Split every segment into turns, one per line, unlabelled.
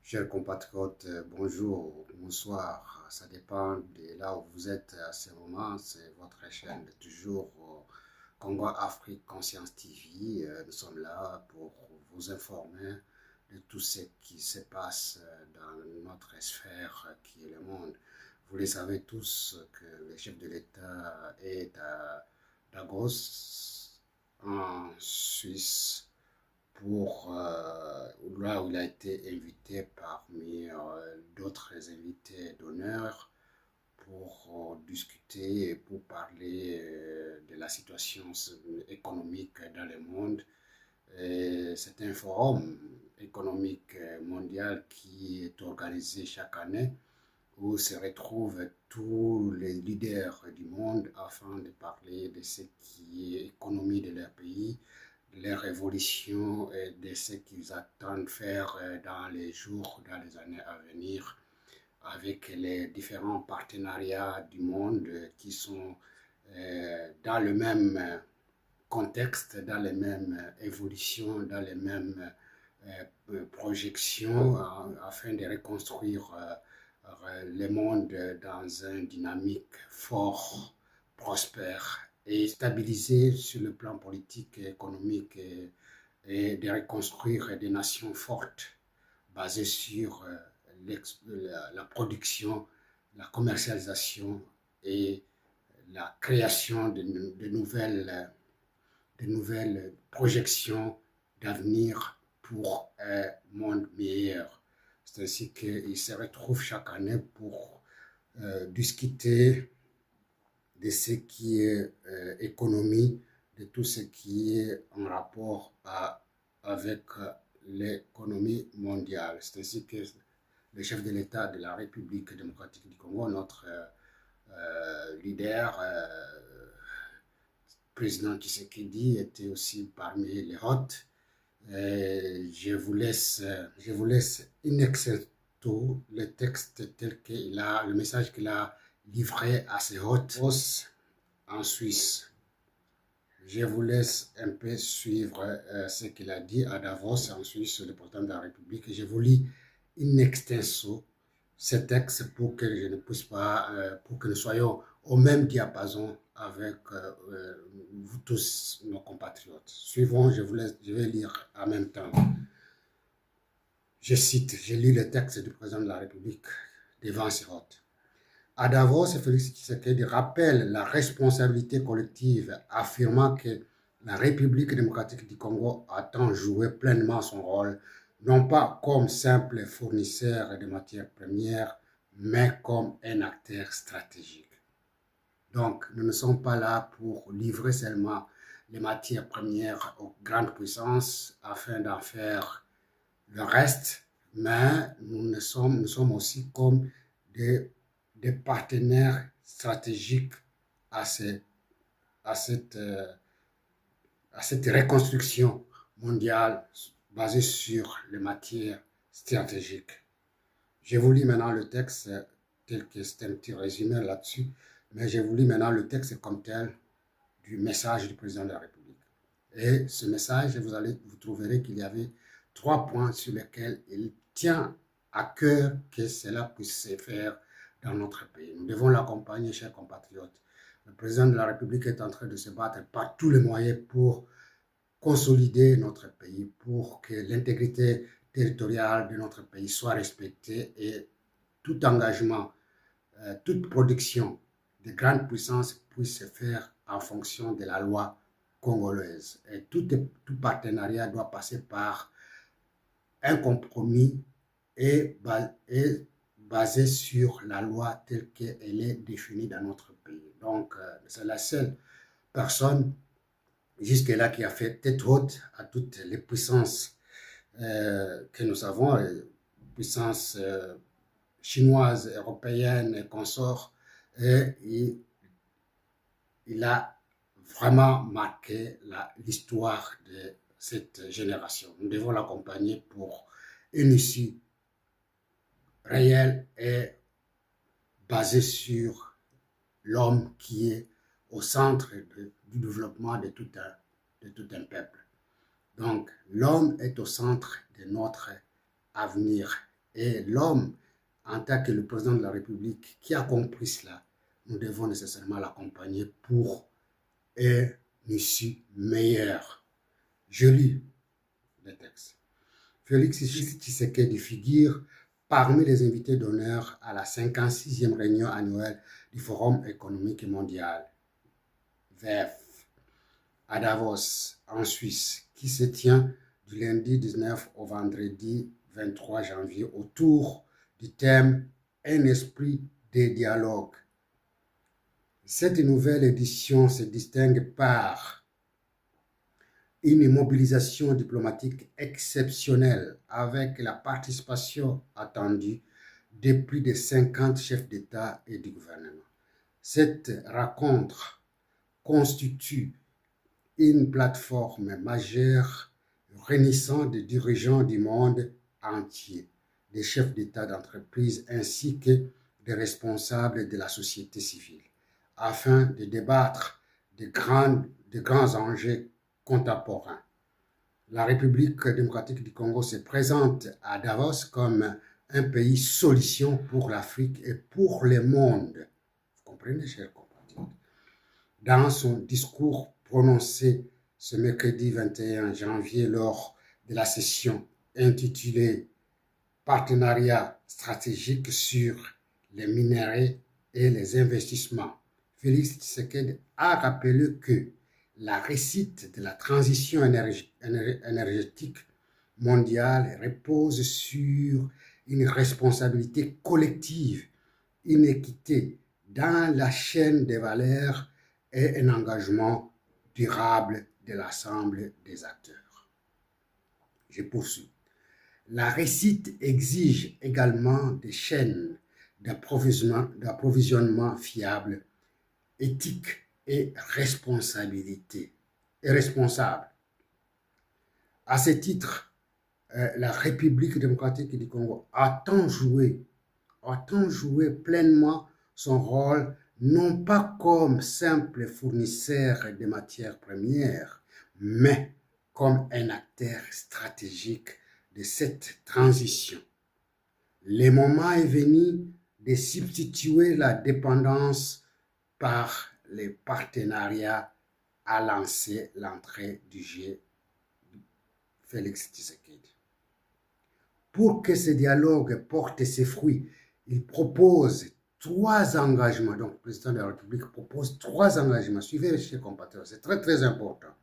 Chers compatriotes, bonjour, bonsoir. Ça dépend de là où vous êtes à ce moment. C'est votre chaîne de toujours Congo Afrique Conscience TV. Nous sommes là pour vous informer de tout ce qui se passe dans notre sphère qui est le monde. Vous le savez tous que le chef de l'État est à Davos, en Suisse, pour là où il a été invité parmi d'autres invités d'honneur pour discuter et pour parler de la situation économique dans le monde. C'est un forum économique mondial qui est organisé chaque année où se retrouvent tous les leaders du monde afin de parler de ce qui est économie de leur pays, les révolutions et de ce qu'ils attendent faire dans les jours, dans les années à venir, avec les différents partenariats du monde qui sont dans le même contexte, dans les mêmes évolutions, dans les mêmes projections, afin de reconstruire le monde dans une dynamique fort, prospère et stabilisé sur le plan politique et économique et de reconstruire des nations fortes basées sur la production, la commercialisation et la création de nouvelles projections d'avenir pour un monde meilleur. C'est ainsi qu'ils se retrouvent chaque année pour discuter de ce qui est économie, de tout ce qui est en rapport avec l'économie mondiale. C'est ainsi que le chef de l'État de la République démocratique du Congo, notre leader, président Tshisekedi, était aussi parmi les hôtes. Je vous laisse in excerto le texte tel qu'il a, le message qu'il a livré à ses hôtes en Suisse. Je vous laisse un peu suivre ce qu'il a dit à Davos en Suisse, le président de la République. Je vous lis in extenso ce texte pour que je ne puisse pas, pour que nous soyons au même diapason avec vous tous, nos compatriotes. Suivons, je vais lire en même temps. Je cite, je lis le texte du président de la République devant ses hôtes. À Davos, Félix Tshisekedi rappelle la responsabilité collective, affirmant que la République démocratique du Congo attend jouer pleinement son rôle, non pas comme simple fournisseur de matières premières, mais comme un acteur stratégique. Donc, nous ne sommes pas là pour livrer seulement les matières premières aux grandes puissances afin d'en faire le reste, mais nous sommes aussi comme des partenaires stratégiques à, à, cette, à cette reconstruction mondiale basée sur les matières stratégiques. Je vous lis maintenant le texte tel que c'est un petit résumé là-dessus, mais je vous lis maintenant le texte comme tel du message du président de la République. Et ce message, vous trouverez qu'il y avait 3 points sur lesquels il tient à cœur que cela puisse se faire dans notre pays. Nous devons l'accompagner, chers compatriotes. Le président de la République est en train de se battre par tous les moyens pour consolider notre pays, pour que l'intégrité territoriale de notre pays soit respectée et tout engagement, toute production de grandes puissances puisse se faire en fonction de la loi congolaise. Et tout partenariat doit passer par un compromis et basé sur la loi telle qu'elle est définie dans notre pays. Donc, c'est la seule personne jusque-là qui a fait tête haute à toutes les puissances que nous avons, les puissances chinoises, européennes et consorts, et il a vraiment marqué l'histoire de cette génération. Nous devons l'accompagner pour une issue réelle et basée sur l'homme qui est au centre du développement de tout un peuple. Donc, l'homme est au centre de notre avenir Et l'homme, en tant que le président de la République, qui a compris cela, nous devons nécessairement l'accompagner pour une issue meilleure. Je lis le texte. Félix Tshisekedi figure parmi les invités d'honneur à la 56e réunion annuelle du Forum économique mondial, VEF, à Davos, en Suisse, qui se tient du lundi 19 au vendredi 23 janvier autour du thème « Un esprit de dialogue ». Cette nouvelle édition se distingue par une mobilisation diplomatique exceptionnelle avec la participation attendue de plus de 50 chefs d'État et de gouvernement. Cette rencontre constitue une plateforme majeure réunissant des dirigeants du monde entier, des chefs d'État d'entreprise ainsi que des responsables de la société civile, afin de débattre de grands enjeux contemporains. La République démocratique du Congo se présente à Davos comme un pays solution pour l'Afrique et pour le monde. Vous comprenez, chers compatriotes? Dans son discours prononcé ce mercredi 21 janvier lors de la session intitulée « Partenariat stratégique sur les minerais et les investissements », Félix Tshisekedi a rappelé que la réussite de la transition énergétique mondiale repose sur une responsabilité collective, une équité dans la chaîne des valeurs et un engagement durable de l'ensemble des acteurs. Je poursuis. La réussite exige également des chaînes d'approvisionnement fiables, éthiques et responsables. À ce titre, la République démocratique du Congo a-t-on joué pleinement son rôle, non pas comme simple fournisseur de matières premières, mais comme un acteur stratégique de cette transition. Le moment est venu de substituer la dépendance par les partenariats, a lancé l'entrée du jeu Félix Tshisekedi. Pour que ce dialogue porte ses fruits, il propose 3 engagements. Donc, le président de la République propose 3 engagements. Suivez, chers compatriotes, c'est très, très important.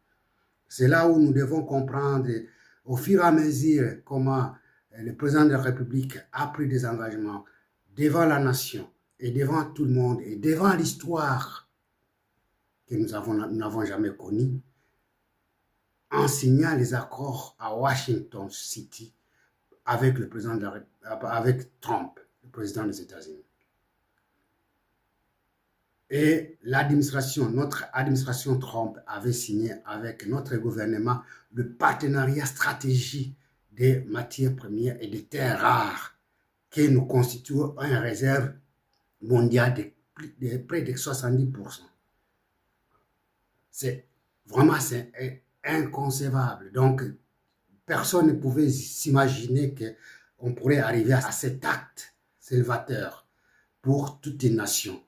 C'est là où nous devons comprendre au fur et à mesure comment le président de la République a pris des engagements devant la nation et devant tout le monde et devant l'histoire que nous n'avons jamais connue, en signant les accords à Washington City avec le président avec Trump, le président des États-Unis. Et notre administration Trump avait signé avec notre gouvernement le partenariat stratégique des matières premières et des terres rares que nous constituons une réserve mondiale de près de 70%. C'est inconcevable. Donc, personne ne pouvait s'imaginer qu'on pourrait arriver à cet acte salvateur pour toute une nation.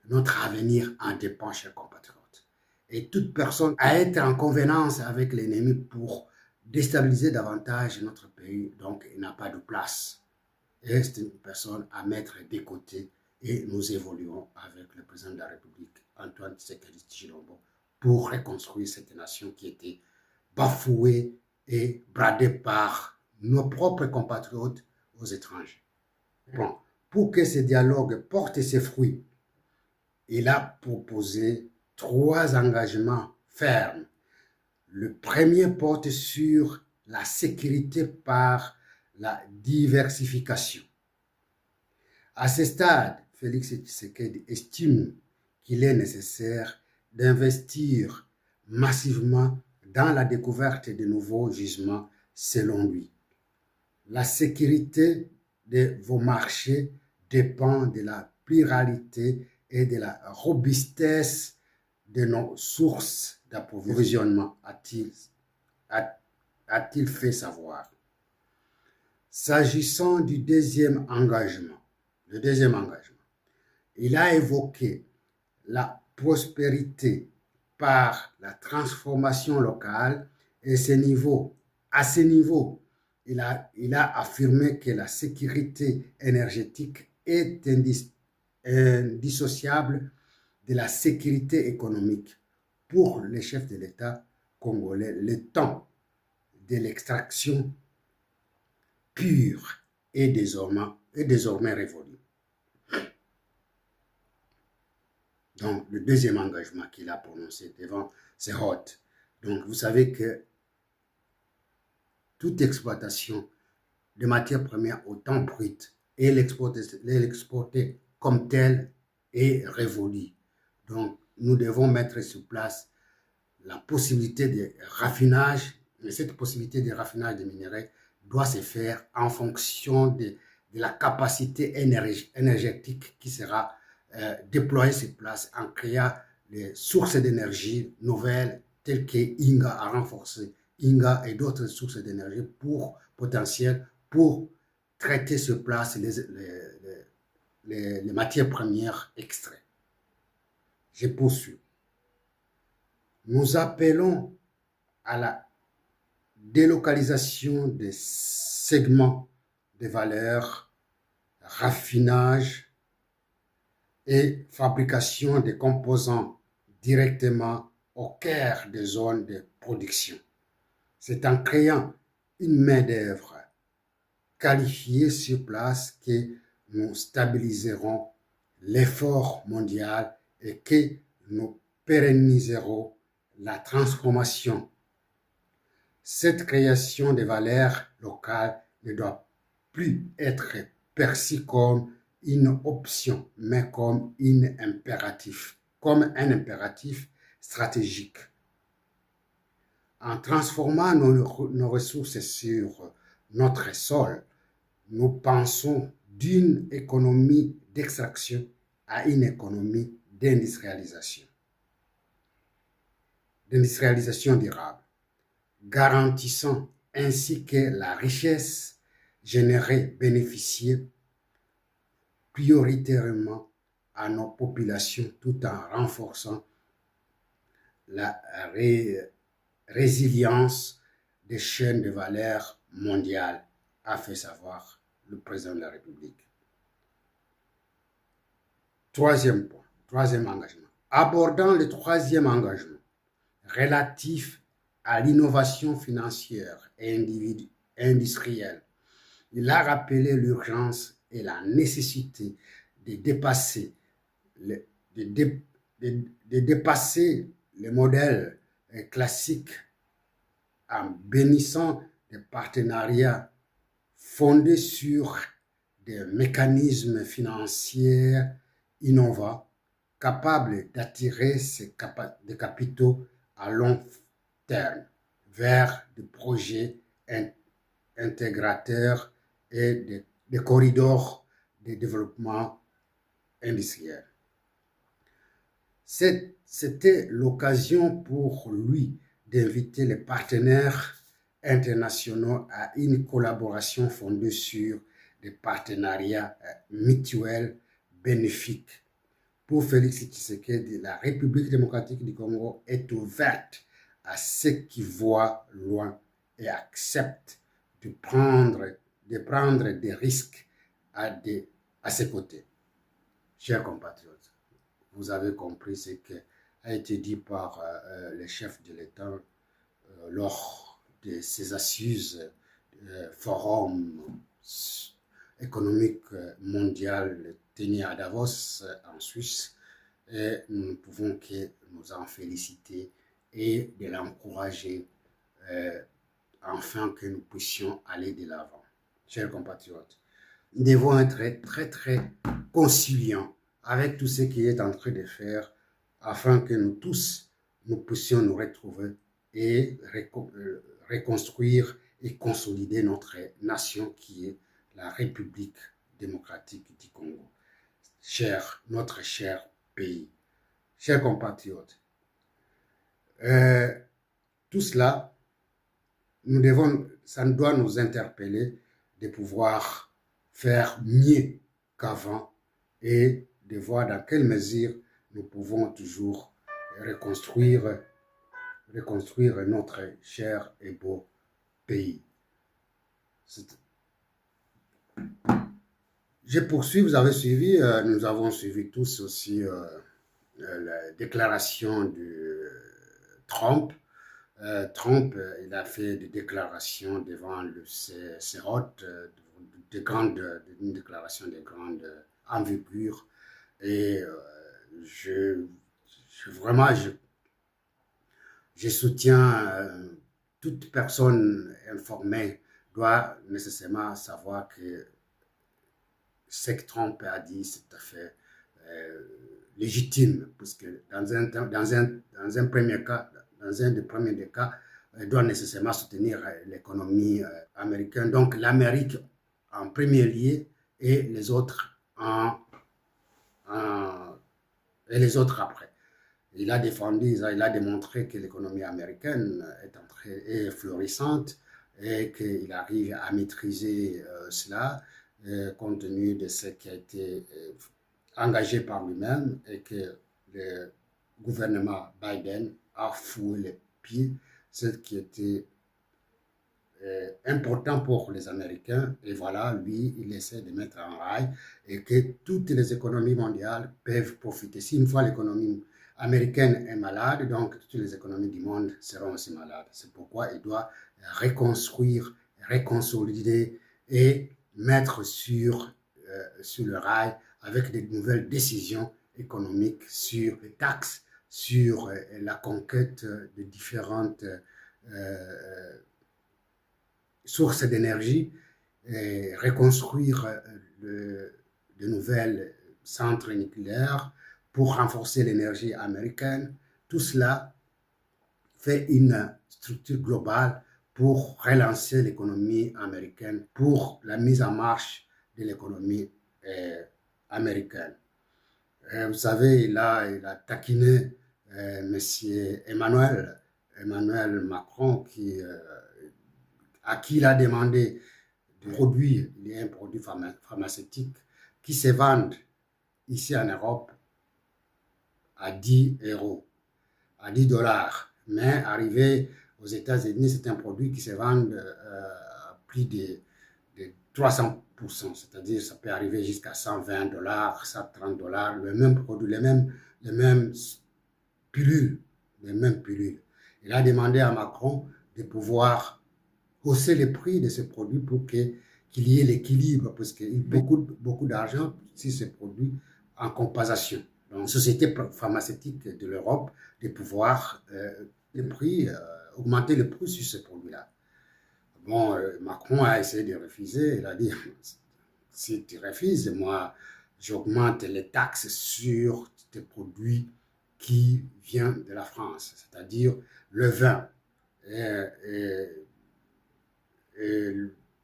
Notre avenir en dépend, chers compatriotes. Et toute personne à être en convenance avec l'ennemi pour déstabiliser davantage notre pays, donc il n'a pas de place. Et c'est une personne à mettre de côté et nous évoluons avec le président de la République, Antoine Tshisekedi Tshilombo, pour reconstruire cette nation qui était bafouée et bradée par nos propres compatriotes aux étrangers. Bon, pour que ce dialogue porte ses fruits, il a proposé 3 engagements fermes. Le premier porte sur la sécurité par la diversification. À ce stade, Félix Tshisekedi estime qu'il est nécessaire d'investir massivement dans la découverte de nouveaux gisements selon lui. La sécurité de vos marchés dépend de la pluralité et de la robustesse de nos sources d'approvisionnement, a-t-il fait savoir. S'agissant du deuxième engagement, il a évoqué la prospérité par la transformation locale et à ce niveau, il a affirmé que la sécurité énergétique est indissociable de la sécurité économique. Pour les chefs de l'État congolais, le temps de l'extraction pure est désormais révolu. Donc, le deuxième engagement qu'il a prononcé devant ses hôtes. Donc, vous savez que toute exploitation de matières premières au temps brut et l'exporter comme telle est révolue. Donc, nous devons mettre sur place la possibilité de raffinage, et cette possibilité de raffinage des minerais doit se faire en fonction de la capacité énergétique qui sera déployée sur place en créant les sources d'énergie nouvelles telles que Inga a renforcé, Inga et d'autres sources d'énergie potentielles pour traiter sur place les matières premières extraites. Je poursuis. Nous appelons à la délocalisation des segments de valeur, raffinage et fabrication des composants directement au cœur des zones de production. C'est en créant une main-d'œuvre qualifiée sur place que nous stabiliserons l'effort mondial et que nous pérenniserons la transformation. Cette création de valeurs locales ne doit plus être perçue comme une option, mais comme un impératif stratégique. En transformant nos ressources sur notre sol, nous passons d'une économie d'extraction à une économie d'industrialisation durable, garantissant ainsi que la richesse générée bénéficie prioritairement à nos populations tout en renforçant la résilience des chaînes de valeur mondiales, a fait savoir le président de la République. Troisième engagement. Abordant le troisième engagement relatif à l'innovation financière et industrielle, il a rappelé l'urgence et la nécessité de dépasser les modèles classiques en bénissant des partenariats fondés sur des mécanismes financiers innovants capables d'attirer des capitaux à long terme vers des projets intégrateurs et des corridors de développement industriel. C'était l'occasion pour lui d'inviter les partenaires internationaux à une collaboration fondée sur des partenariats mutuels bénéfiques. Pour Félix Tshisekedi, la République démocratique du Congo est ouverte à ceux qui voient loin et acceptent de prendre des risques à ses côtés. Chers compatriotes, vous avez compris ce qui a été dit par les chefs de l'État lors de ces assises forum économique mondial tenu à Davos en Suisse, et nous ne pouvons que nous en féliciter et de l'encourager afin que nous puissions aller de l'avant. Chers compatriotes, nous devons être très très conciliants avec tout ce qui est en train de faire afin que nous tous nous puissions nous retrouver et reconstruire et consolider notre nation qui est la République démocratique du Congo. Notre cher pays. Chers compatriotes, tout cela, ça doit nous interpeller de pouvoir faire mieux qu'avant et de voir dans quelle mesure nous pouvons toujours reconstruire notre cher et beau pays. Je poursuis, vous avez suivi, nous avons suivi tous aussi la déclaration de Trump. Trump, il a fait des déclarations devant le Sénat, une déclaration de grande envergure. Et vraiment, je soutiens toute personne informée doit nécessairement savoir que ce que Trump a dit, c'est tout à fait légitime, parce que dans un premier cas, dans un des premiers des cas, il doit nécessairement soutenir l'économie américaine. Donc l'Amérique en premier lieu et les autres et les autres après. Il a démontré que l'économie américaine est florissante et qu'il arrive à maîtriser cela compte tenu de ce qui a été engagé par lui-même et que le gouvernement Biden a foulé les pieds, ce qui était important pour les Américains. Et voilà, lui, il essaie de mettre en rail et que toutes les économies mondiales peuvent profiter. Si une fois l'économie américaine est malade, donc toutes les économies du monde seront aussi malades. C'est pourquoi il doit reconstruire, reconsolider et mettre sur le rail avec de nouvelles décisions économiques sur les taxes, sur la conquête de différentes sources d'énergie, reconstruire de nouvelles centres nucléaires pour renforcer l'énergie américaine. Tout cela fait une structure globale pour relancer l'économie américaine, pour la mise en marche de l'économie américaine. Vous savez, il a taquiné M. Emmanuel Macron, à qui il a demandé de produire, il y a un produit pharmaceutique qui se vend ici en Europe à 10 €, à 10 $. Mais arrivé aux États-Unis, c'est un produit qui se vend à plus de 300%, c'est-à-dire ça peut arriver jusqu'à 120 $, 130 $, le même produit, les mêmes pilules. Il a demandé à Macron de pouvoir hausser les prix de ce produit pour qu'il y ait l'équilibre, parce qu'il paie beaucoup d'argent sur ces produits en compensation. Donc, société pharmaceutique de l'Europe de pouvoir augmenter le prix sur ces produits-là. Bon, Macron a essayé de refuser. Il a dit, si tu refuses, moi, j'augmente les taxes sur des produits qui viennent de la France, c'est-à-dire le vin et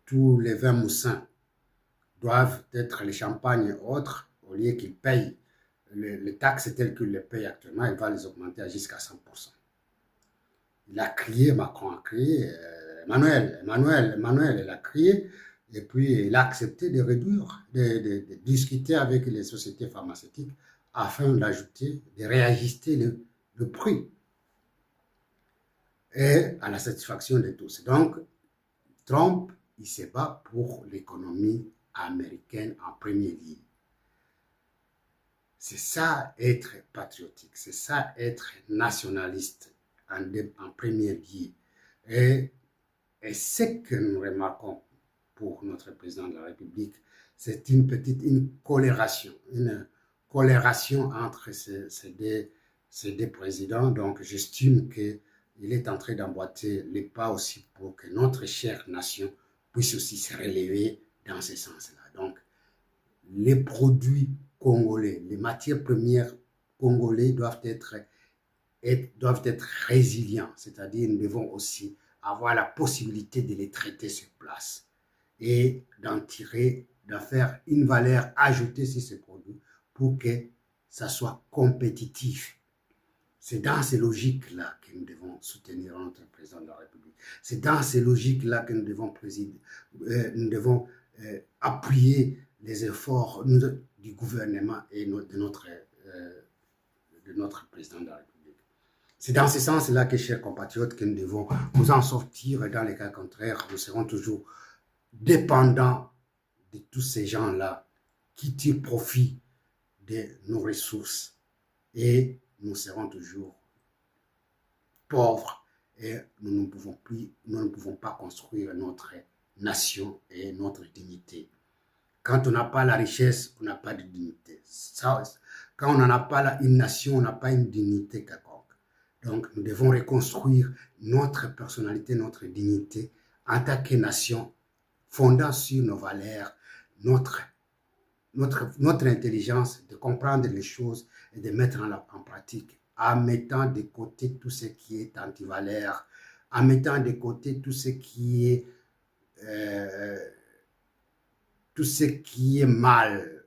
tous les vins moussins doivent être les champagnes et autres, au lieu qu'ils payent les taxes telles qu'ils les payent actuellement, il va les augmenter jusqu'à 100%. Il a crié, Macron a crié, Emmanuel, il a crié, et puis il a accepté de réduire, de discuter avec les sociétés pharmaceutiques afin d'ajouter, de réajuster le prix et à la satisfaction de tous. Donc, Trump, il se bat pour l'économie américaine en premier lieu. C'est ça être patriotique, c'est ça être nationaliste en premier lieu. Et ce que nous remarquons pour notre président de la République, c'est une colération entre ces deux présidents. Donc j'estime qu'il est en train d'emboîter les pas aussi pour que notre chère nation puisse aussi se relever dans ce sens-là. Donc les produits congolais, les matières premières congolais doivent être résilients, c'est-à-dire nous devons aussi avoir la possibilité de les traiter sur place et d'en faire une valeur ajoutée sur ces produits pour que ça soit compétitif. C'est dans ces logiques-là que nous devons soutenir notre président de la République. C'est dans ces logiques-là que nous devons, appuyer les efforts du gouvernement et de notre président de la République. C'est dans ce sens-là que, chers compatriotes, que nous devons nous en sortir. Dans les cas contraires, nous serons toujours dépendants de tous ces gens-là qui tirent profit de nos ressources et nous serons toujours pauvres et nous ne pouvons pas construire notre nation et notre dignité. Quand on n'a pas la richesse, on n'a pas de dignité. Quand on n'en a pas une nation, on n'a pas une dignité quelconque. Donc, nous devons reconstruire notre personnalité, notre dignité en tant que nation, fondant sur nos valeurs, notre intelligence de comprendre les choses et de mettre en pratique, en mettant de côté tout ce qui est anti-valeur, en mettant de côté tout ce qui est mal,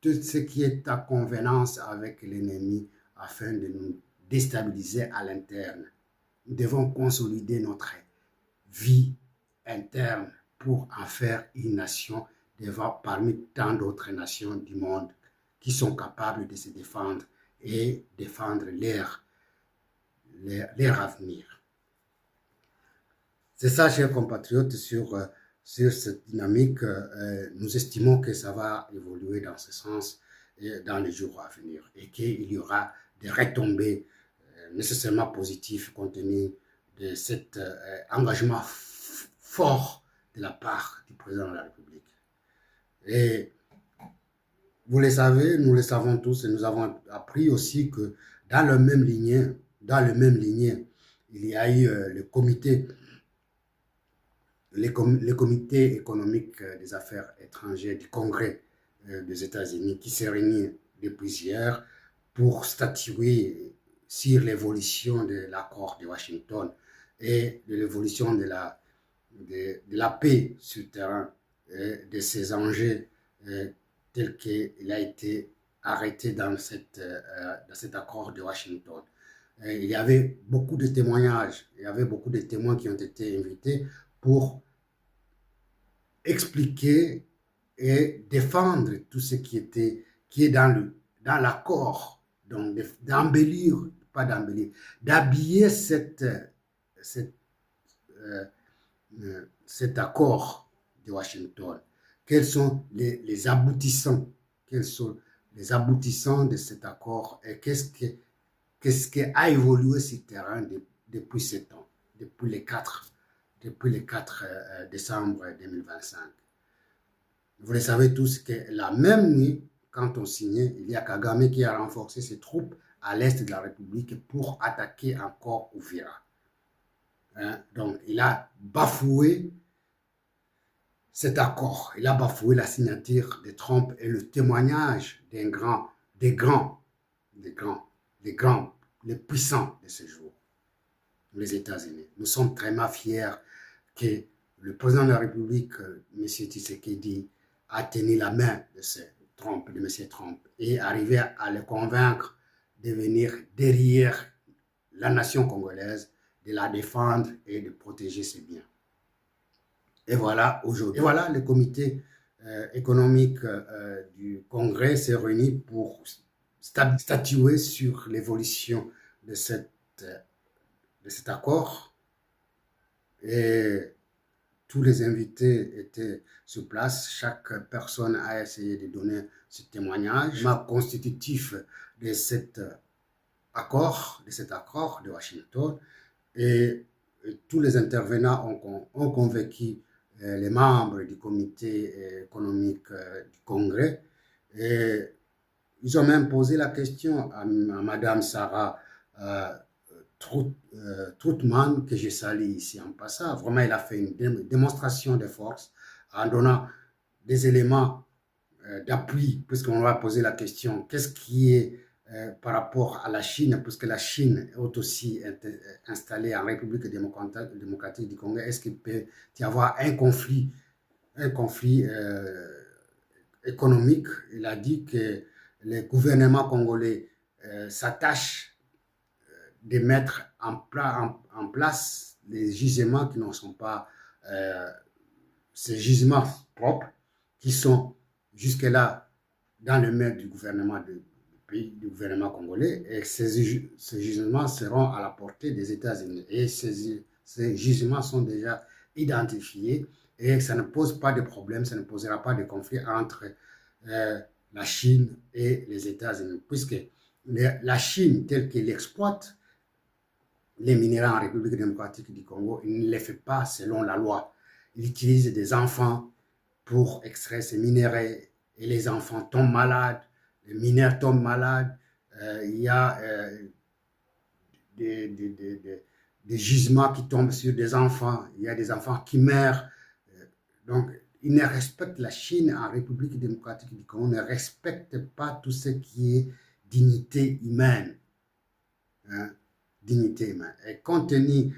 tout ce qui est en convenance avec l'ennemi afin de nous déstabiliser à l'interne. Nous devons consolider notre vie interne pour en faire une nation parmi tant d'autres nations du monde qui sont capables de se défendre et défendre leur avenir. C'est ça, chers compatriotes, sur cette dynamique. Nous estimons que ça va évoluer dans ce sens dans les jours à venir et qu'il y aura des retombées nécessairement positifs compte tenu de cet engagement fort de la part du président de la République. Et vous le savez, nous le savons tous, et nous avons appris aussi que dans le même lignée, il y a eu le comité économique des affaires étrangères du Congrès des États-Unis qui s'est réuni depuis hier pour statuer sur l'évolution de l'accord de Washington et de l'évolution de la paix sur le terrain, de ces enjeux tels qu'il a été arrêté dans cet accord de Washington. Il y avait beaucoup de témoignages, il y avait beaucoup de témoins qui ont été invités pour expliquer et défendre tout ce qui est dans l'accord, donc d'habiller cet accord de Washington. Quels sont les aboutissants? Quels sont les aboutissants de cet accord et qu'est-ce qui a évolué sur le terrain depuis 7 ans, depuis le 4 décembre 2025. Vous le savez tous que la même nuit, quand on signait, il y a Kagame qui a renforcé ses troupes à l'est de la République pour attaquer encore Uvira. Donc, il a bafoué cet accord. Il a bafoué la signature de Trump et le témoignage des puissants de ce jour, les États-Unis. Nous sommes très fiers que le président de la République, M. Tshisekedi, a tenu la main de M. Trump et arrivé à le convaincre de venir derrière la nation congolaise, de la défendre et de protéger ses biens. Et voilà, aujourd'hui, le comité économique du Congrès s'est réuni pour statuer sur l'évolution de cet accord. Et tous les invités étaient sur place. Chaque personne a essayé de donner ce témoignage constitutif de cet accord de Washington. Et tous les intervenants ont convaincu les membres du comité économique du Congrès. Et ils ont même posé la question à Madame Sarah Troutman, que je salue ici en passant. Vraiment, elle a fait une démonstration de force en donnant des éléments d'appui, puisqu'on va poser la question, qu'est-ce qui est par rapport à la Chine, puisque la Chine est aussi installée en République démocratique du Congo, est-ce qu'il peut y avoir un conflit économique? Il a dit que le gouvernement congolais s'attache de mettre en place les gisements qui ne sont pas ces gisements propres, qui sont jusque-là dans le mail du gouvernement du gouvernement congolais, et ces gisements seront à la portée des États-Unis. Et ces gisements sont déjà identifiés et ça ne pose pas de problème, ça ne posera pas de conflit entre la Chine et les États-Unis, puisque la Chine, telle qu'elle exploite les minéraux en République démocratique du Congo, il ne les fait pas selon la loi. Il utilise des enfants pour extraire ces minéraux et les enfants tombent malades, les mineurs tombent malades, il y a des gisements qui tombent sur des enfants, il y a des enfants qui meurent. Donc, ils ne respectent la Chine en République démocratique du Congo, ne respecte pas tout ce qui est dignité humaine. Hein, dignité humaine. Et compte tenu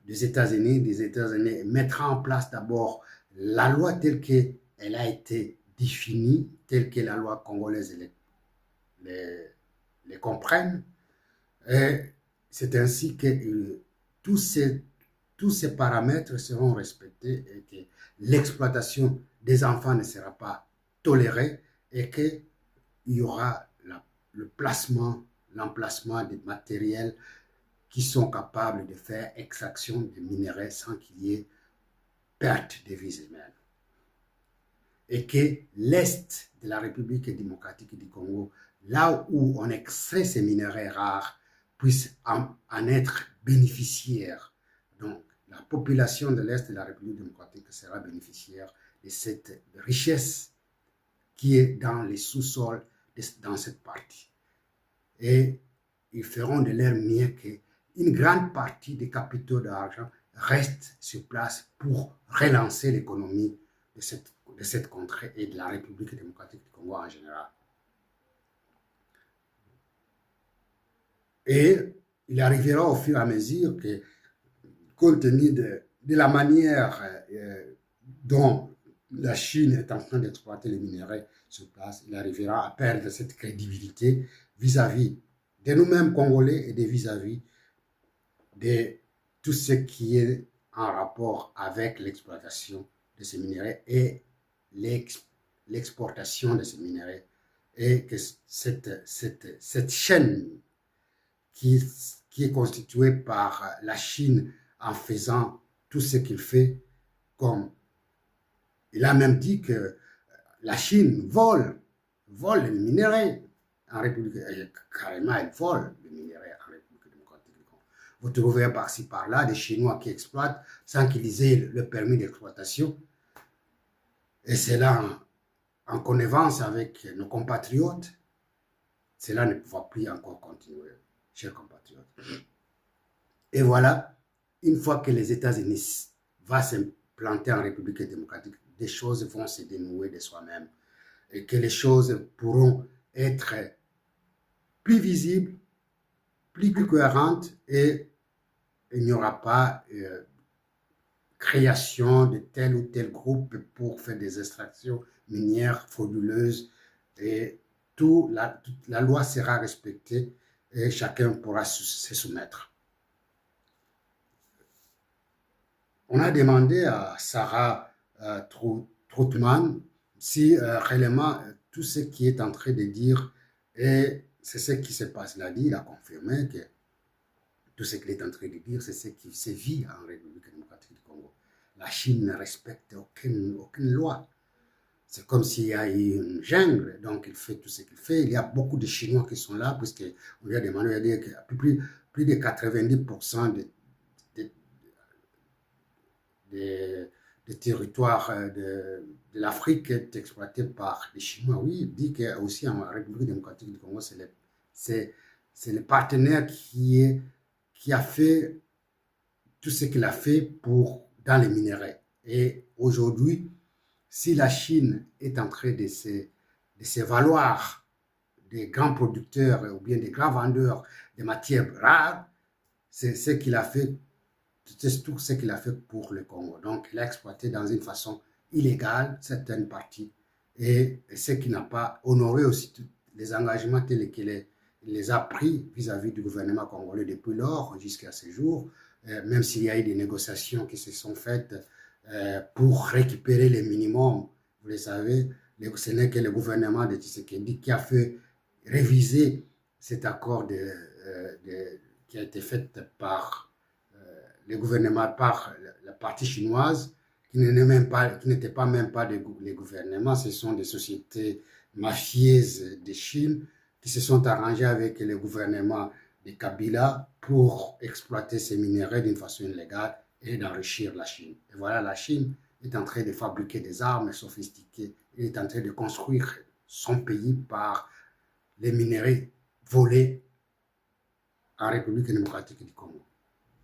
des États-Unis mettre en place d'abord la loi telle qu'elle a été définie, telle que la loi congolaise les comprenne. Et c'est ainsi que tous ces paramètres seront respectés et que l'exploitation des enfants ne sera pas tolérée et qu'il y aura l'emplacement des matériels qui sont capables de faire extraction de minéraux sans qu'il y ait perte de vies humaines. Et que l'Est de la République démocratique du Congo, là où on extrait ces minéraux rares, puisse en être bénéficiaire. Donc, la population de l'Est de la République démocratique sera bénéficiaire de cette richesse qui est dans les sous-sols dans cette partie. Et ils feront de leur mieux qu'une grande partie des capitaux d'argent reste sur place pour relancer l'économie de cette contrée et de la République démocratique du Congo en général. Et il arrivera au fur et à mesure que, compte tenu de la manière dont la Chine est en train d'exploiter les minéraux sur place, il arrivera à perdre cette crédibilité vis-à-vis de nous-mêmes Congolais et vis-à-vis de tout ce qui est en rapport avec l'exploitation de ces minéraux et l'exportation de ces minéraux, et que cette chaîne qui est constituée par la Chine en faisant tout ce qu'il fait, comme il a même dit que la Chine vole les minéraux en République, carrément elle vole les minéraux en République démocratique du Congo. Vous trouvez par-ci par-là des Chinois qui exploitent sans qu'ils aient le permis d'exploitation, et c'est là en connivence avec nos compatriotes. Cela ne pourra plus encore continuer, chers compatriotes. Et voilà, une fois que les États-Unis vont s'implanter en République démocratique, des choses vont se dénouer de soi-même et que les choses pourront être plus visibles, plus cohérentes, et il n'y aura pas création de tel ou tel groupe pour faire des extractions minières frauduleuses, et la loi sera respectée et chacun pourra se soumettre. On a demandé à Sarah Troutman si réellement tout ce qui est en train de dire, et c'est ce qui se passe. Il a dit, il a confirmé que tout ce qu'il est en train de dire, c'est ce qui se vit en République démocratique du Congo. La Chine ne respecte aucune loi. C'est comme s'il y a une jungle, donc il fait tout ce qu'il fait. Il y a beaucoup de Chinois qui sont là, puisqu'on lui a demandé, il a dit que plus de 90% des territoires de l'Afrique est exploité par les Chinois. Oui, il dit qu'aussi en République démocratique du Congo, c'est le partenaire qui a fait tout ce qu'il a fait dans les minéraux. Et aujourd'hui, si la Chine est en train de se valoir des grands producteurs ou bien des grands vendeurs de matières rares, c'est ce qu'il a fait. C'est tout ce qu'il a fait pour le Congo. Donc, il a exploité dans une façon illégale certaines parties, et ce qui n'a pas honoré aussi tous les engagements tels qu'il les a pris vis-à-vis du gouvernement congolais depuis lors jusqu'à ce jour, même s'il y a eu des négociations qui se sont faites pour récupérer les minimums. Vous le savez, ce n'est que le gouvernement de Tshisekedi qui a fait réviser cet accord qui a été fait par le gouvernement, par la partie chinoise, qui n'étaient pas même pas les gouvernements, ce sont des sociétés mafieuses de Chine qui se sont arrangés avec le gouvernement de Kabila pour exploiter ces minéraux d'une façon illégale et d'enrichir la Chine. Et voilà, la Chine est en train de fabriquer des armes sophistiquées, elle est en train de construire son pays par les minéraux volés en République démocratique du Congo.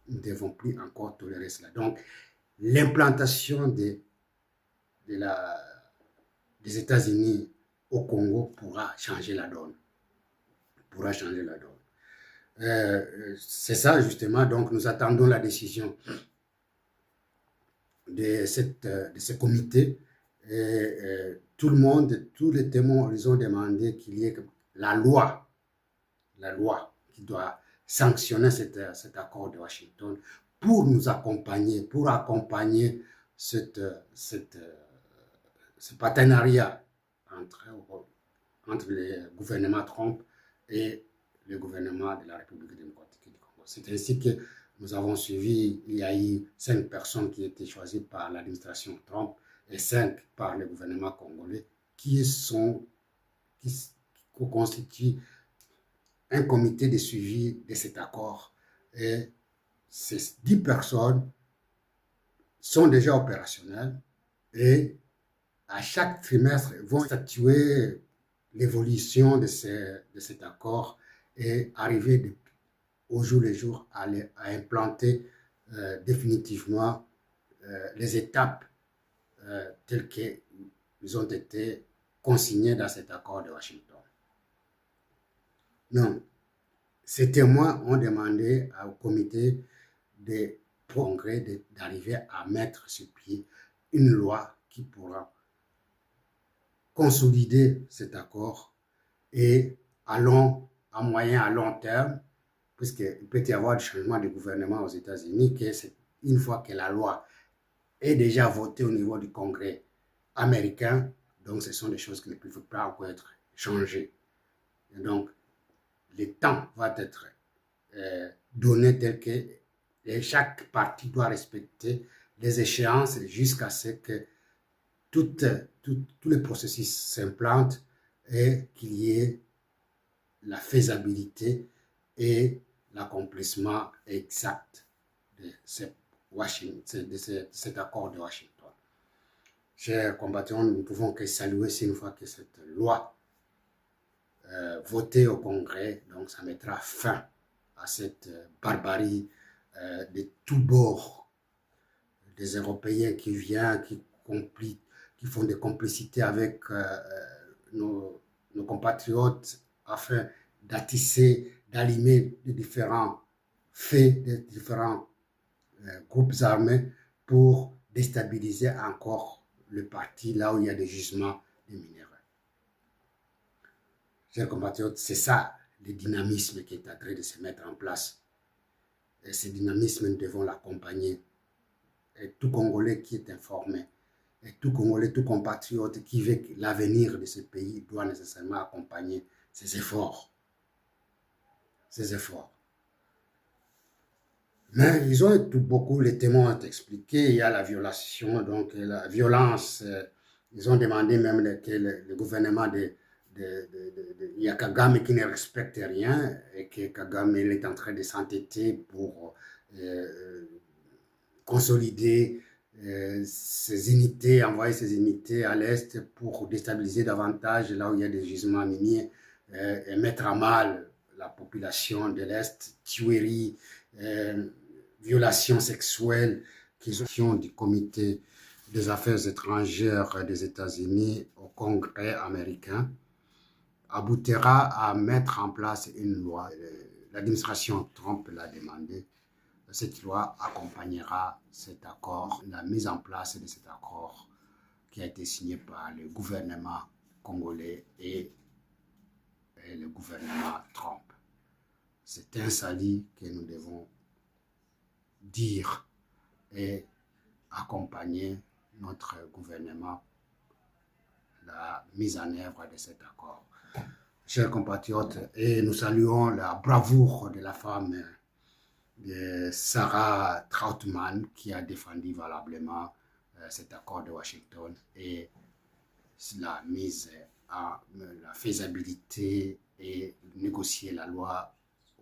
Nous ne devons plus encore tolérer cela. Donc, l'implantation des États-Unis au Congo pourra changer la donne. C'est ça, justement. Donc, nous attendons la décision de ce comité. Tout le monde, tous les témoins, ils ont demandé qu'il y ait la loi qui doit sanctionner cet accord de Washington pour nous accompagner, pour accompagner ce partenariat entre le gouvernement Trump et le gouvernement de la République démocratique du Congo. C'est ainsi que nous avons suivi, il y a eu 5 personnes qui étaient choisies par l'administration Trump et 5 par le gouvernement congolais qui constituent un comité de suivi de cet accord. Et ces 10 personnes sont déjà opérationnelles et à chaque trimestre vont statuer l'évolution de cet accord et arriver au jour le jour à implanter définitivement les étapes telles qu'elles ont été consignées dans cet accord de Washington. Non, ces témoins ont demandé au comité de congrès d'arriver à mettre sur pied une loi qui pourra consolider cet accord et à moyen, à long terme, puisqu'il peut y avoir du changement de gouvernement aux États-Unis, une fois que la loi est déjà votée au niveau du Congrès américain, donc ce sont des choses qui ne peuvent pas encore être changées. Et donc, le temps va être donné tel que chaque parti doit respecter les échéances jusqu'à ce que tous les processus s'implantent et qu'il y ait la faisabilité et l'accomplissement exact de cet accord de Washington. Chers combattants, nous ne pouvons que saluer une fois que cette loi votée au Congrès, donc ça mettra fin à cette barbarie de tous bords, des Européens qui viennent, qui font des complicités avec nos compatriotes afin d'attisser, d'allumer de différents faits, de différents groupes armés pour déstabiliser encore le parti là où il y a des gisements de minéraux. Chers compatriotes, c'est ça le dynamisme qui est en train de se mettre en place. Et ce dynamisme, nous devons l'accompagner. Et tout Congolais qui est informé, et tout Congolais, tout compatriote qui veut l'avenir de ce pays doit nécessairement accompagner ces efforts. Mais ils ont beaucoup, les témoins ont expliqué, il y a la violation, donc la violence. Ils ont demandé même que le gouvernement il y a Kagame qui ne respecte rien et que Kagame est en train de s'entêter pour consolider ses unités, envoyer ses unités à l'Est pour déstabiliser davantage là où il y a des gisements miniers et mettre à mal la population de l'Est, tueries, violations sexuelles du comité des affaires étrangères des États-Unis au Congrès américain aboutira à mettre en place une loi. L'administration Trump l'a demandé. Cette loi accompagnera cet accord, la mise en place de cet accord qui a été signé par le gouvernement congolais et le gouvernement Trump. C'est un salut que nous devons dire et accompagner notre gouvernement la mise en œuvre de cet accord. Chers compatriotes, et nous saluons la bravoure de la femme de Sarah Trautmann qui a défendu valablement cet accord de Washington et la mise à la faisabilité et négocier la loi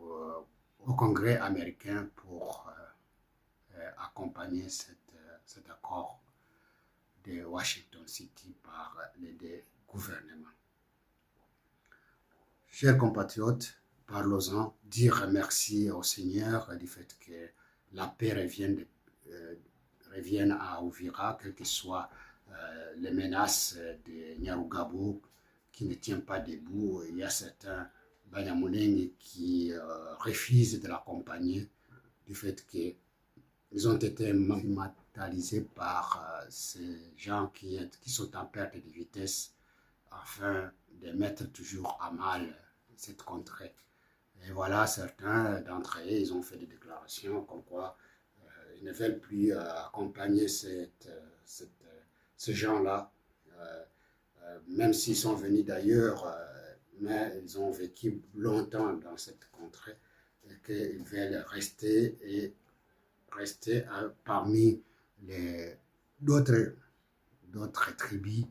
au Congrès américain pour accompagner cet accord de Washington City par les deux gouvernements. Chers compatriotes, parlons-en, dire merci au Seigneur du fait que la paix revienne à Uvira, quelles que soient les menaces de Nyarugabo qui ne tient pas debout. Il y a certains Banyamulenge qui refusent de l'accompagner du fait qu'ils ont été matérialisés par ces gens qui sont en perte de vitesse afin de mettre toujours à mal cette contrée. Et voilà, certains d'entre eux, ils ont fait des déclarations comme quoi ils ne veulent plus accompagner ces gens-là, même s'ils sont venus d'ailleurs, mais ils ont vécu longtemps dans cette contrée et qu'ils veulent rester parmi d'autres tribus,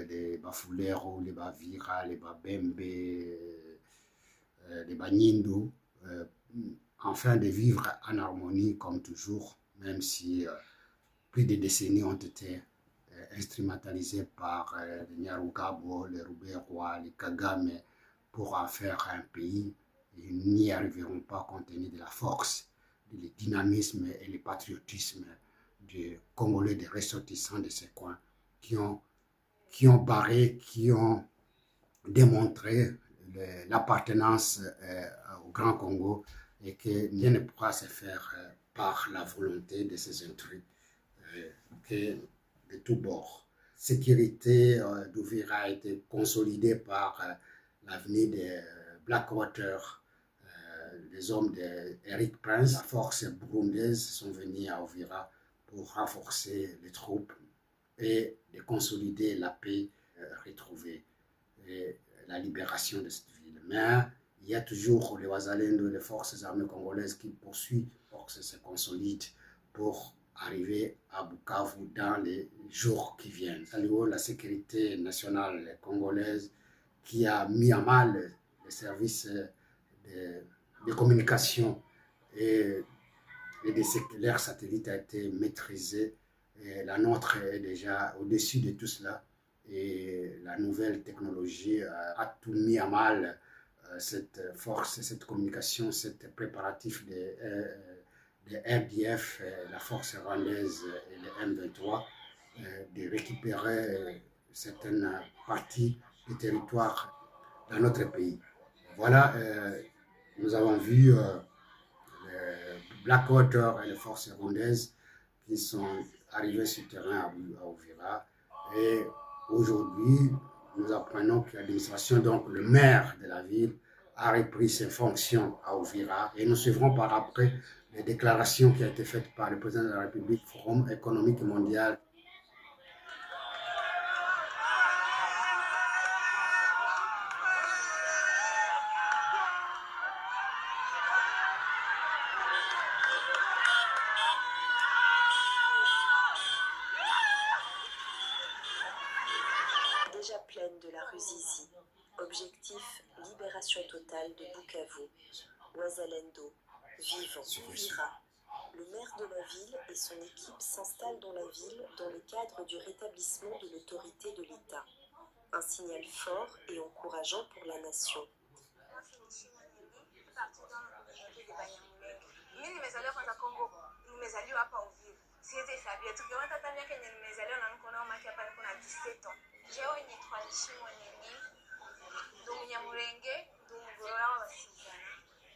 les Bafulero, les Bavira, les Babembe, les Banyindu, afin de vivre en harmonie comme toujours, même si plus de décennies ont été instrumentalisées par les Nyarugabo, les Ruberois, les Kagame pour en faire un pays. Ils n'y arriveront pas compte tenu de la force, du dynamisme et le patriotisme des Congolais, des ressortissants de ces coins qui ont démontré l'appartenance au Grand Congo et que rien ne pourra se faire par la volonté de ces intrus de tous bords. Sécurité d'Uvira a été consolidée par l'avenue de Blackwater. Les hommes d'Eric Prince, la force burundaise, sont venus à Uvira pour renforcer les troupes et de consolider la paix retrouvée et la libération de cette ville. Mais il y a toujours les Wazalendo, les forces armées congolaises qui poursuivent pour que ça se consolide pour arriver à Bukavu dans les jours qui viennent. Saluons la sécurité nationale congolaise qui a mis à mal les services de communication et leur satellite a été maîtrisé. Et la nôtre est déjà au-dessus de tout cela. Et la nouvelle technologie a tout mis à mal cette force, cette communication, cette préparatif des RDF, la force rwandaise et les M23, de récupérer certaines parties du territoire dans notre pays. Voilà, nous avons vu Blackwater et les forces rwandaises qui sont arrivés sur le terrain à Uvira. Et aujourd'hui, nous apprenons que l'administration, donc le maire de la ville, a repris ses fonctions à Uvira. Et nous suivrons par après les déclarations qui ont été faites par le président de la République, Forum économique mondial.
Déjà pleine de la rue Zizi. Objectif, libération totale de Bukavu. Wazalendo, vivant, Uvira. Le maire de la ville et son équipe s'installent dans la ville dans le cadre du rétablissement de l'autorité de l'État. Un signal fort et encourageant pour la nation.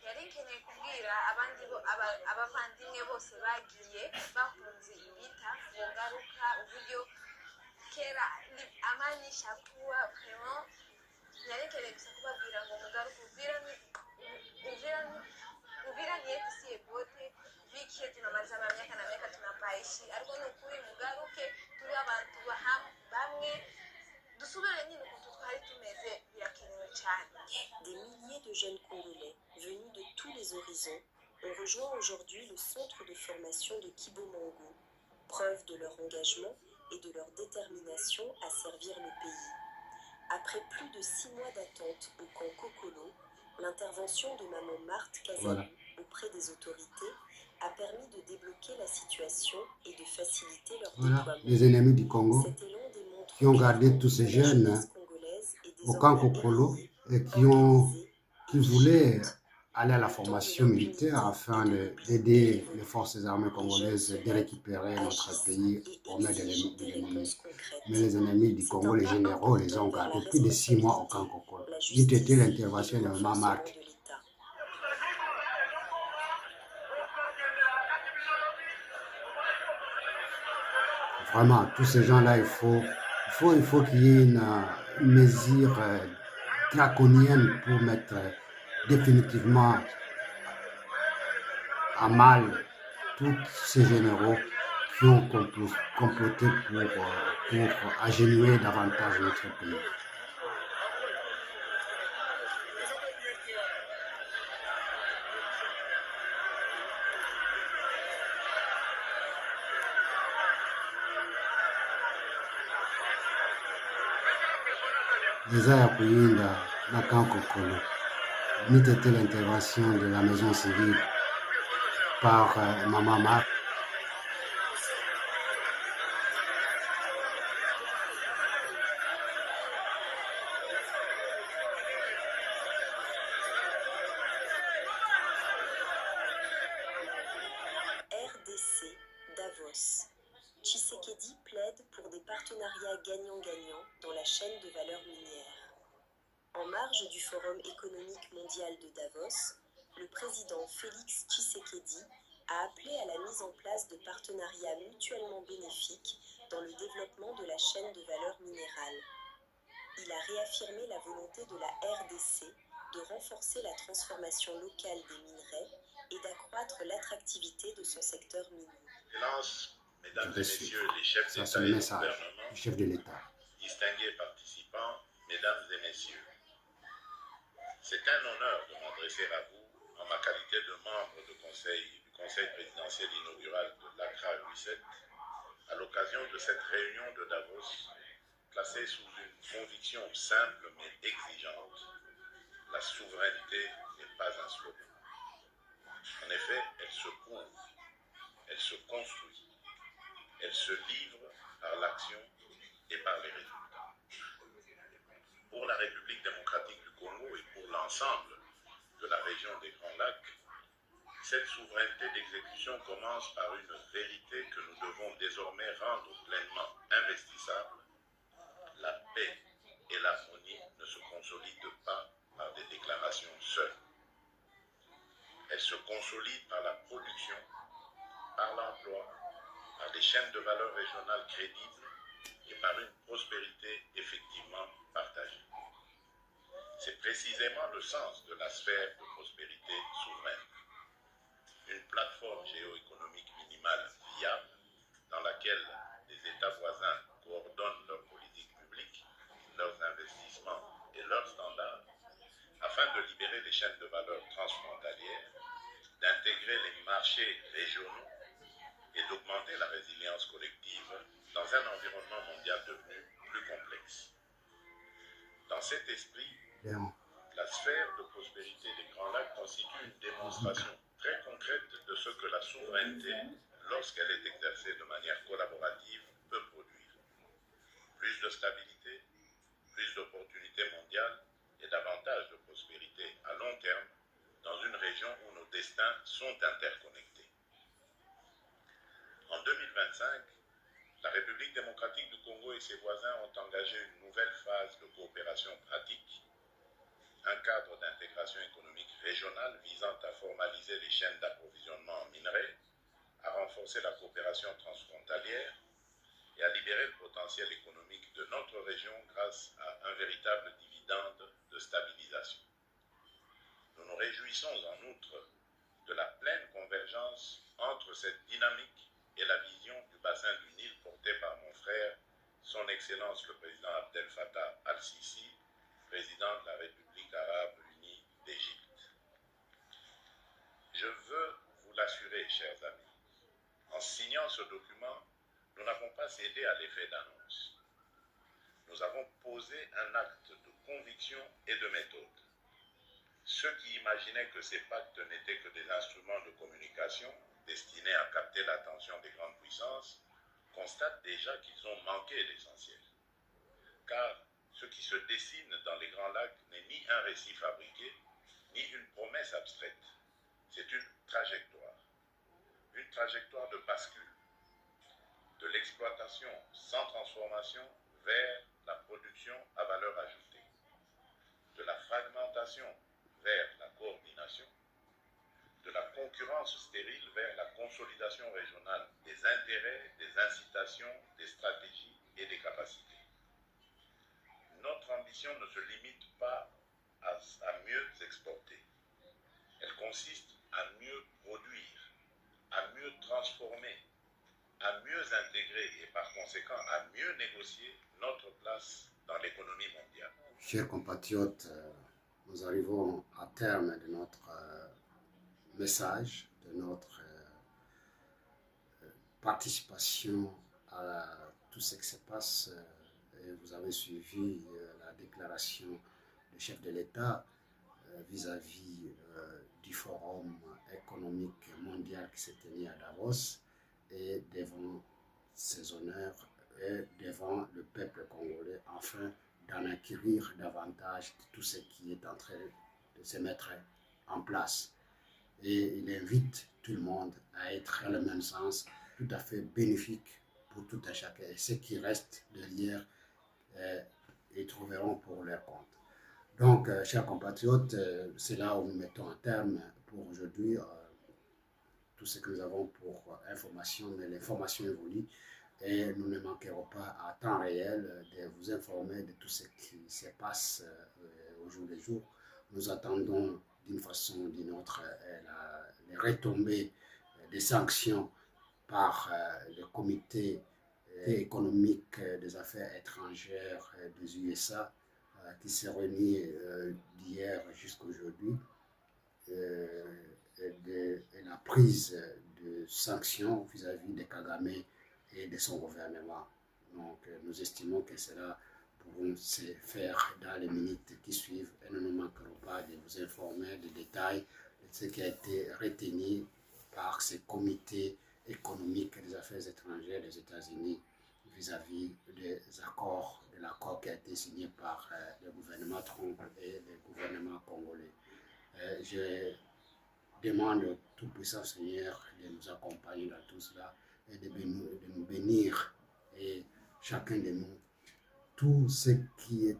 yari nkeneye kubwira abavandimwe bose bagiye bahunze ibita ngo ngaruka uburyo kera amanisha kuba vraiment yari nkeneye gusa kubabwira ngo mugaruke Uvira Uvira ni yetu sie bote viki tunamaliza miaka na miaka tunapaishi ariko nukuri mugaruke turi abantu bamwe dusubire nyine ukuntu twari tumeze birakenewe cyane.
Des milliers de jeunes Congolais venus de tous les horizons ont rejoint aujourd'hui le centre de formation de Kibomongo, preuve de leur engagement et de leur détermination à servir le pays. Après plus de 6 mois d'attente au camp Kokolo, l'intervention de Maman Marthe Kazalu auprès des autorités a permis de débloquer la situation et de faciliter leur déploiement.
Les ennemis du Congo
Cet élan démontre
qui ont gardé tous ces jeunes au camp Kokolo et qui voulaient aller à la formation militaire afin d'aider les forces armées congolaises de récupérer notre pays aux mains de l'ennemi. Mais les ennemis du Congo, les généraux, les ont gardés plus de 6 mois au camp Kokolo. Eût été l'intervention de Maman Marthe. Vraiment, tous ces gens-là, il faut qu'il y ait une mesure draconienne pour mettre définitivement à mal tous ces généraux qui ont comploté pour agenouiller davantage notre pays. Eza ya kuinda na camp Kokolo, n'eût été l'intervention de la maison civile par Maman Marthe.
RDC, Davos. Tshisekedi plaide pour des partenariats gagnant-gagnant dans la chaîne de valeur minière. En marge du Forum économique mondial de Davos, le président Félix Tshisekedi a appelé à la mise en place de partenariats mutuellement bénéfiques dans le développement de la chaîne de valeur minérale. Il a réaffirmé la volonté de la RDC de renforcer la transformation locale des minerais et d'accroître l'attractivité de son secteur minier.
Mesdames et messieurs les chefs d'État et de gouvernement,
chef de l'État,
distingués participants, mesdames et messieurs, c'est un honneur de m'adresser à vous en ma qualité de membre du Conseil présidentiel inaugural de l'ACRA U7 à l'occasion de cette réunion de Davos placée sous une conviction simple mais exigeante. La souveraineté n'est pas un slogan. En effet, elle se prouve, elle se construit. Elle se livre par l'action et par les résultats. Pour la République démocratique du Congo et pour l'ensemble de la région des Grands Lacs, cette souveraineté d'exécution commence par une vérité que nous devons désormais rendre pleinement investissable. La paix et l'harmonie ne se consolident pas par des déclarations seules. Elles se consolident par la production, par l'emploi, par des chaînes de valeur régionales crédibles et par une prospérité effectivement partagée. C'est précisément le sens de la sphère de prospérité souveraine. Une plateforme géoéconomique minimale viable dans laquelle les États voisins coordonnent leurs politiques publiques, leurs investissements et leurs standards afin de libérer les chaînes de valeur transfrontalières, d'intégrer les marchés régionaux et d'augmenter la résilience collective dans un environnement mondial devenu plus complexe. Dans cet esprit, la sphère de prospérité des Grands Lacs constitue une démonstration très concrète de ce que la souveraineté, lorsqu'elle est exercée de manière collaborative, peut produire. Plus de stabilité, plus d'opportunités mondiales et davantage de prospérité à long terme dans une région où nos destins sont interconnectés. En 2025, la République démocratique du Congo et ses voisins ont engagé une nouvelle phase de coopération pratique, un cadre d'intégration économique régionale visant à formaliser les chaînes d'approvisionnement en minerais, à renforcer la coopération transfrontalière et à libérer le potentiel économique de notre région grâce à un véritable dividende de stabilisation. Nous nous réjouissons en outre de la pleine convergence entre cette dynamique et la vision du bassin du Nil portée par mon frère, son Excellence le président Abdel Fattah al-Sisi, président de la République arabe unie d'Égypte. Je veux vous l'assurer, chers amis, en signant ce document, nous n'avons pas cédé à l'effet d'annonce. Nous avons posé un acte de conviction et de méthode. Ceux qui imaginaient que ces pactes n'étaient que des instruments de communication destinés à capter l'attention des grandes puissances constatent déjà qu'ils ont manqué l'essentiel. Car ce qui se dessine dans les Grands Lacs n'est ni un récit fabriqué, ni une promesse abstraite. C'est une trajectoire de bascule, de l'exploitation sans transformation vers la production à valeur ajoutée, de la fragmentation vers la coordination, de la concurrence stérile vers la consolidation régionale des intérêts, des incitations, des stratégies et des capacités. Notre ambition ne se limite pas à mieux exporter. Elle consiste à mieux produire, à mieux transformer, à mieux intégrer et par conséquent à mieux négocier notre place dans l'économie mondiale.
Chers compatriotes, nous arrivons à terme de notre message, de notre participation à tout ce qui se passe. Et vous avez suivi la déclaration du chef de l'État vis-à-vis du forum économique mondial qui s'est tenu à Davos et devant ses honneurs et devant le peuple congolais, afin d'en acquérir davantage de tout ce qui est en train de se mettre en place. Et il invite tout le monde à être dans le même sens, tout à fait bénéfique pour tout un chacun. Et ceux qui restent derrière, ils trouveront pour leur compte. Donc, chers compatriotes, c'est là où nous mettons un terme pour aujourd'hui. Tout ce que nous avons pour information, mais l'information évolue et nous ne manquerons pas à temps réel de vous informer de tout ce qui se passe au jour le jour. Nous attendons d'une façon ou d'une autre les retombées des sanctions par le comité économique des affaires étrangères des USA qui s'est réuni d'hier jusqu'à aujourd'hui. Et la prise de sanctions vis-à-vis de Kagame et de son gouvernement. Donc nous estimons que cela pourront se faire dans les minutes qui suivent et nous ne manquerons pas de vous informer des détails de ce qui a été retenu par ce comité économique des affaires étrangères des États-Unis vis-à-vis de l'accord qui a été signé par le gouvernement Trump et le gouvernement congolais. Je demande au Tout-Puissant Seigneur de nous accompagner dans tout cela et de nous bénir, et chacun de nous, tout ce qui est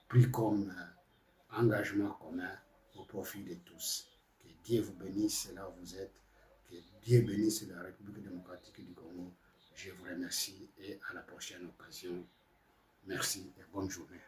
pris comme engagement commun au profit de tous. Que Dieu vous bénisse là où vous êtes, que Dieu bénisse la République démocratique du Congo. Je vous remercie et à la prochaine occasion. Merci et bonne journée.